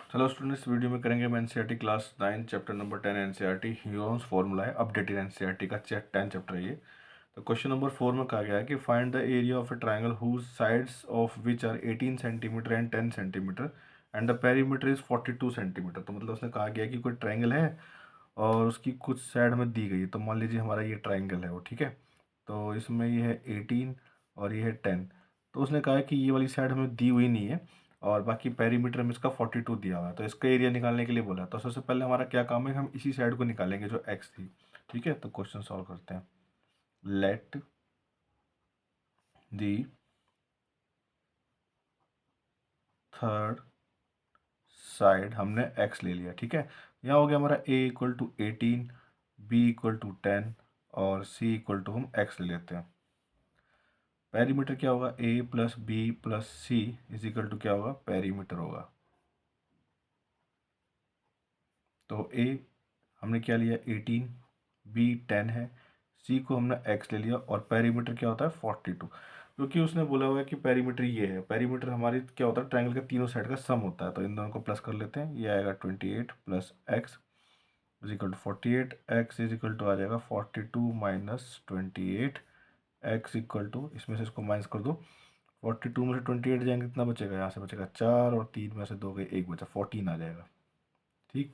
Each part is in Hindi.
हेलो स्टूडेंट्स, वीडियो में करेंगे हम NCERT class 9 chapter number 10 NCERT humans formula है अपडेटेड एनसीईआरटी का 10 चैप्टर है ये। तो क्वेश्चन नंबर 4 में कहा गया है कि find the area of a triangle whose sides of which are 18 centimetre and 10 centimetre and the perimeter is 42 centimetre. तो मतलब उसने कहा गया कि कोई ट्राइंगल है और उसकी कुछ साइड हमें दी गई है। तो मान लीजिए हमारा ये ट्राइंगल है वो, ठीक है। तो इसमें ये है 18 और ये है 10। तो उसने कहा है कि ये वाली साइड हमें दी हुई नहीं है और बाकी पेरीमीटर में इसका 42 दिया हुआ है। तो इसका एरिया निकालने के लिए बोला है। तो सबसे पहले हमारा क्या काम है, हम इसी साइड को निकालेंगे जो एक्स थी, ठीक है। तो क्वेश्चन सॉल्व करते हैं। लेट दी थर्ड साइड, हमने एक्स ले लिया, ठीक है। यहाँ हो गया हमारा a equal to 18, b equal to 10 और सी इक्वल टू हम एक्स ले लेते हैं। पेरीमीटर क्या होगा, a plus b plus c is equal to क्या होगा, पेरीमीटर होगा। तो ए हमने क्या लिया 18, बी 10 है, सी को हमने एक्स ले लिया और पेरीमीटर क्या होता है 42। क्योंकि उसने बोला हुआ है कि पेरीमीटर ये है, पेरीमीटर हमारी क्या होता है ट्रायंगल के तीनों साइड का सम होता है। तो इन दोनों को प्लस कर लेते हैं, ये आएगा 28 plus x is equal to 48, x is equal to आ जाएगा 42 माइनस 28, एक्स इक्वल टू इसमें से इसको माइनस कर दो, 42 में से 28 जाएंगे कितना बचेगा, यहाँ से बचेगा 4 और 3 में से 2 गए 1 बचा, 14 आ जाएगा, ठीक।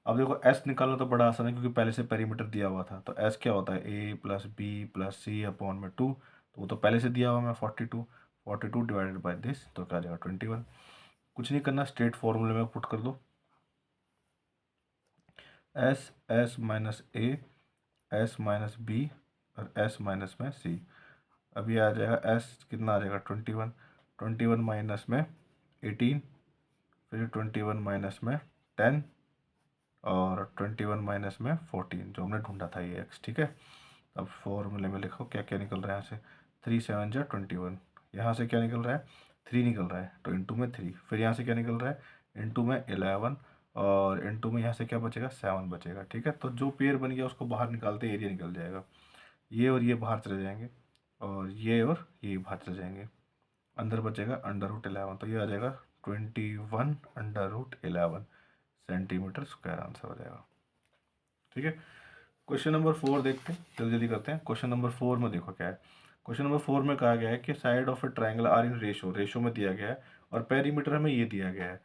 अब देखो एस निकालना तो बड़ा आसान है क्योंकि पहले से पेरीमीटर दिया हुआ था। तो एस क्या होता है, ए प्लस बी प्लस सी अपॉन में 2। तो वो तो पहले से दिया हुआ मैं 42, 42 डिवाइडेड बाई दिस तो क्या आ जाएगा 21। कुछ नहीं करना, स्ट्रेट फॉर्मूले में पुट कर दो, एस एस माइनस ए, एस माइनस बी और एस माइनस में सी। अब ये आ जाएगा एस कितना आ जाएगा 21, 21 माइनस में 18, फिर 21 माइनस में 10 और 21 माइनस में 14 जो हमने ढूंढा था ये एक्स, ठीक है। अब फॉर्मूले में लिखो क्या क्या निकल रहा है यहाँ से, 3 7 जा 21, यहाँ से क्या निकल रहा है 3 निकल रहा है तो इंटू में 3, फिर यहाँ से क्या निकल रहा है इंटू में 11 और इंटू में यहाँ से क्या बचेगा 7 बचेगा, ठीक है। तो जो पेयर बन गया उसको बाहर निकालते एरिया निकल जाएगा, ये और ये बाहर चले जाएंगे और ये बाहर चले जाएंगे, अंदर बचेगा √11। तो ये आ जाएगा 21 √11 सेंटीमीटर स्क्वायर आंसर हो जाएगा, ठीक है। क्वेश्चन नंबर 4 देखते हैं, जल्दी जल्दी करते हैं। क्वेश्चन नंबर 4 में देखो क्या है। क्वेश्चन नंबर 4 में कहा गया है कि side of a triangle are in ratio, ratio में दिया गया है और पेरीमीटर हमें ये दिया गया है।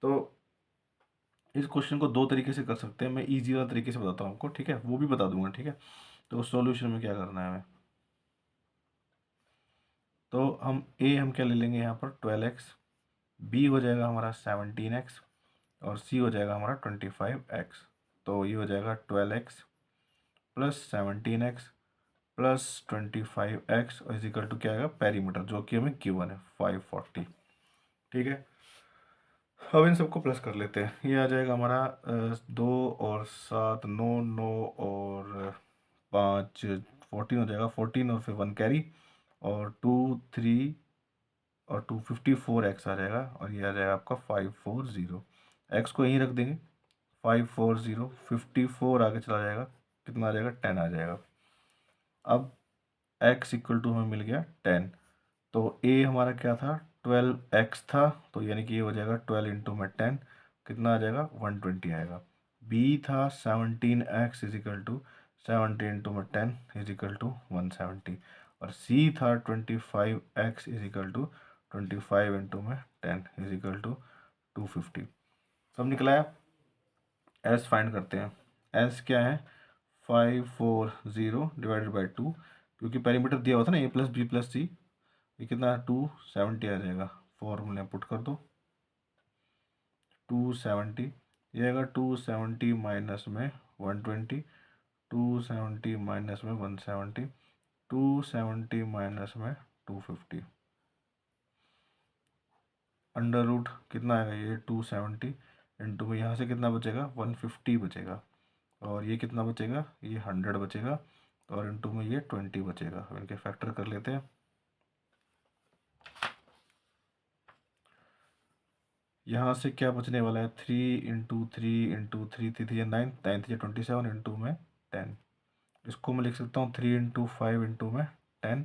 तो इस क्वेश्चन को दो तरीके से कर सकते हैं, मैं इजी वाला तरीके से बताता हूँ आपको, ठीक है, वो भी बता दूंगा, ठीक है। तो सॉल्यूशन में क्या करना है हमें, तो हम क्या ले लेंगे यहाँ पर 12x, बी हो जाएगा हमारा 17x और सी हो जाएगा हमारा 25x। तो ये हो जाएगा 12x plus 17x plus 25x और इजिकल टू क्या आएगा पेरीमीटर जो कि हमें गिवन है 540, ठीक है। अब इन सबको प्लस कर लेते हैं, ये आ जाएगा हमारा 2 और 7 9, 9 और 5 14 हो जाएगा, 14 और फिर 1 कैरी और 2 3 और 254x आ जाएगा और ये आ जाएगा आपका 540, x को यहीं रख देंगे 540, 54 आगे चला जाएगा कितना आ जाएगा 10 आ जाएगा। अब x इक्वल टू हमें मिल गया 10, तो a हमारा क्या था 12x था, तो यानी कि ये हो जाएगा 12 इंटू में 10 कितना आ जाएगा 120 आएगा। b था 17x is equal to 70 into में 10 इज इक्वल टू 170 और c था 25x is equal to 25 into में 10 इज इक्वल टू 250। सब निकला है। s फाइंड करते हैं, s क्या है 540 डिवाइडेड बाई 2, क्योंकि पेरीमीटर दिया हुआ था ना a प्लस बी प्लस सी, ये कितना 270 आ जाएगा, फॉर्मूले पुट कर दो 270, ये आएगा 270 माइनस में 120, 270 माइनस में 170, 270 माइनस में 250, अंडर रूट कितना आएगा ये 270 इंटू में यहाँ से कितना बचेगा 150 बचेगा और ये कितना बचेगा ये 100 बचेगा और इंटू में ये 20 बचेगा। इनके फैक्टर कर लेते हैं, यहाँ से क्या बचने वाला है 3 इंटू 3 इंटू 3 3 9 9 3 27 इंटू में 10, इसको मैं लिख सकता हूँ 3 इंटू 5 इंटू में 10,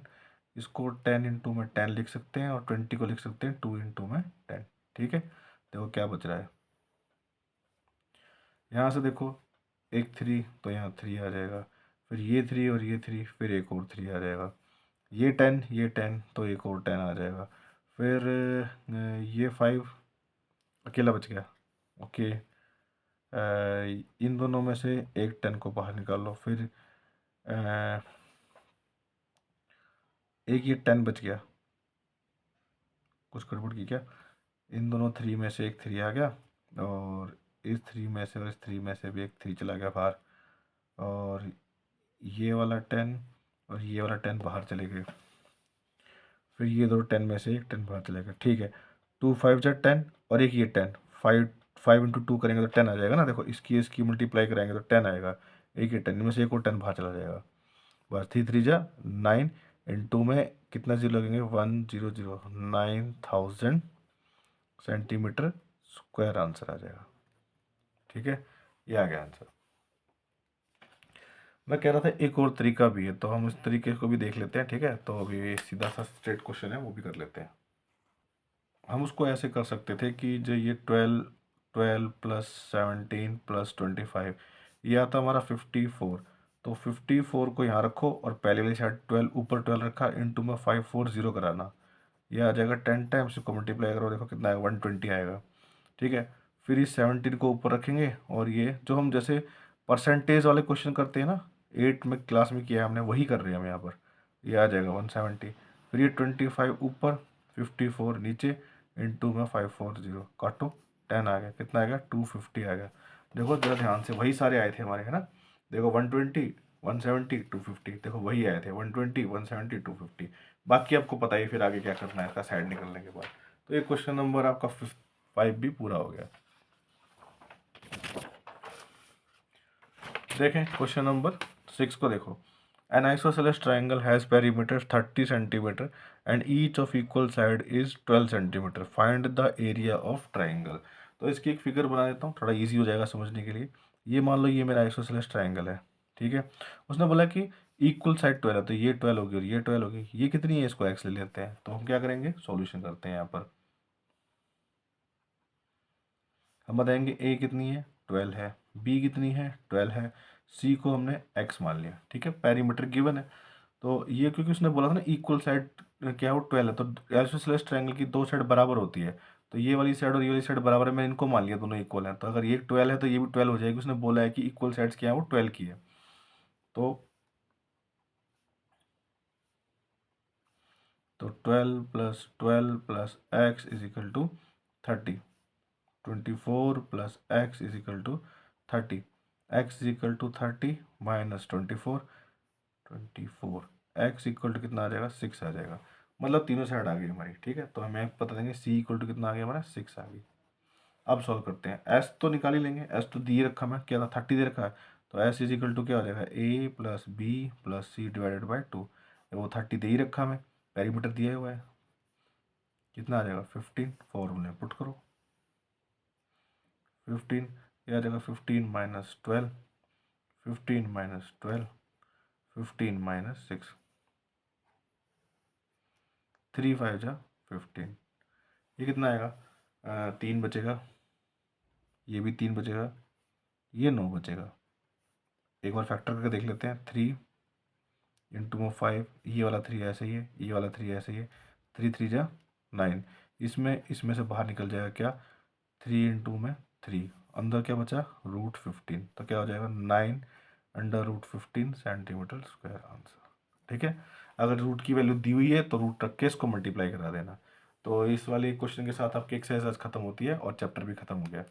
इसको 10 इंटू में 10 लिख सकते हैं और 20 को लिख सकते हैं 2 इंटू में 10, ठीक है। देखो क्या बच रहा है यहाँ से देखो एक 3 तो यहाँ 3 आ जाएगा, फिर ये 3 और ये 3, फिर एक और 3 आ जाएगा, ये 10 तो एक और 10 आ जाएगा, फिर ये 5 अकेला बच गया। ओके, इन दोनों में से एक 10 को बाहर निकाल लो, फिर एक ये 10 बच गया, कुछ गड़बड़ की क्या, इन दोनों 3 में से एक 3 आ गया, और इस 3 में से और इस 3 में से भी एक 3 चला गया बाहर, और ये वाला 10 और ये वाला 10 बाहर चले गए, फिर ये दो 10 में से एक 10 बाहर चले गए। ठीक है, 2 5 जा 10 और एक ये 10, 5 5 इंटू 2 करेंगे तो 10 आ जाएगा ना, देखो इसकी मल्टीप्लाई कराएंगे तो 10 आएगा, एक ये 10 इनमें से एक और 10 बाहर चला जाएगा, बस 3 3 जा 9, इंटू में कितना जीरो लगेंगे 100, 9000 सेंटीमीटर स्क्वायर आंसर आ जाएगा। ठीक है, ये आ गया आंसर। मैं कह रहा था एक और तरीका भी है, तो हम इस तरीके को भी देख लेते हैं। ठीक है, तो अभी सीधा सा स्ट्रेट क्वेश्चन है वो भी कर लेते हैं। हम उसको ऐसे कर सकते थे कि जो ये 12 प्लस 17 प्लस 25, ये आता हमारा 54, तो 54 को यहाँ रखो और पहले वाली साइड 12 ऊपर 12 रखा, इंटू में 540 कराना, ये आ जाएगा 10 टाइम्स, इसको मल्टीप्लाई करो, देखो कितना आएगा 120 आएगा। ठीक है, फिर इस 17 को ऊपर रखेंगे, और ये जो हम जैसे परसेंटेज वाले क्वेश्चन करते हैं ना, 8 में क्लास में किया है हमने, वही कर रहे हैं हम यहाँ पर, ये आ जाएगा 170, फिर ये 25 ऊपर 54 नीचे, इंटू में 540 काटो, 10 आ गया, कितना आएगा 250 आ गया। देखो जरा ध्यान से, वही सारे आए थे हमारे, है ना, देखो 120 170 250, देखो वही आए थे 120 170 250, बाकी आपको पता ही फिर आगे क्या करना है इसका साइड निकलने के बाद। तो ये क्वेश्चन नंबर आपका 5 भी पूरा हो गया। देखें क्वेश्चन नंबर 6 को देखो, N isosceles triangle has perimeter 30 centimetre and each of equal side is 12 centimetre, find the area of triangle. तो इसकी एक फिगर बना देता हूँ, थोड़ा इजी हो जाएगा समझने के लिए। ये मान लो ये मेरा आइसोसेलेस ट्राइंगल है, ठीक है, उसने बोला कि इक्वल साइड 12 है, तो ये 12 होगी और ये 12 होगी, ये कितनी है इसको एक्स ले लेते हैं, तो हम क्या करेंगे सॉल्यूशन करते हैं यहाँ पर। हम बताएंगे ए कितनी है 12 है, बी कितनी है 12 है, सी को हमने एक्स मान लिया। ठीक है, पेरीमीटर गिवन है, तो ये क्योंकि उसने बोला था ना इक्वल साइड क्या है वो 12 है, तो आइसोसेलेस ट्रायंगल की दो साइड बराबर होती है, तो ये वाली साइड और ये वाली साइड बराबर है, मैं इनको मान लिया दोनों इक्वल हैं, तो अगर ये 12 है तो ये भी 12 हो जाएगी, उसने बोला है कि इक्वल साइड्स क्या है वो 12 की है। तो 12 plus x is equal to 30, 24 plus x is equal to 30, x is equal to 30 minus 24 x equal to कितना आ जाएगा 6 आ जाएगा, मतलब तीनों साइड आ गई हमारी। ठीक है, तो हमें बता देंगे सी इक्वल टू कितना आ गया हमारा 6 आ गई। अब सॉल्व करते हैं, एस तो निकाल ही लेंगे, एस तो दिए रखा, मैं क्या था 30 दे रखा है, तो एस इज इक्वल टू क्या हो जाएगा a plus b plus c divided by 2, वो 30 दे ही रखा हमें, पेरीमीटर दिया हुआ है, कितना आ जाएगा 15, फॉर्मूले पुट करो 15, ये आ जाएगा 15 माइनस 12, 15 माइनस 12, 15 माइनस 6, 3 5 जा 15, ये कितना आएगा 3 बचेगा, ये भी 3 बचेगा, ये 9 बचेगा। एक बार फैक्टर करके देख लेते हैं, 3 इंटू में 5, ये वाला 3 ऐसे ही है, ये वाला 3 ऐसे ही है, 3 3 जा 9, इसमें से बाहर निकल जाएगा क्या 3 इंटू में 3, अंदर क्या बचा √15, तो क्या हो जाएगा 9 अंडर √15 सेंटीमीटर स्क्वायर आंसर। ठीक है, अगर रूट की वैल्यू दी हुई है तो रूट रख के इसको मल्टीप्लाई करा देना। तो इस वाले क्वेश्चन के साथ आपकी एक्सरसाइज खत्म होती है और चैप्टर भी खत्म हो गया।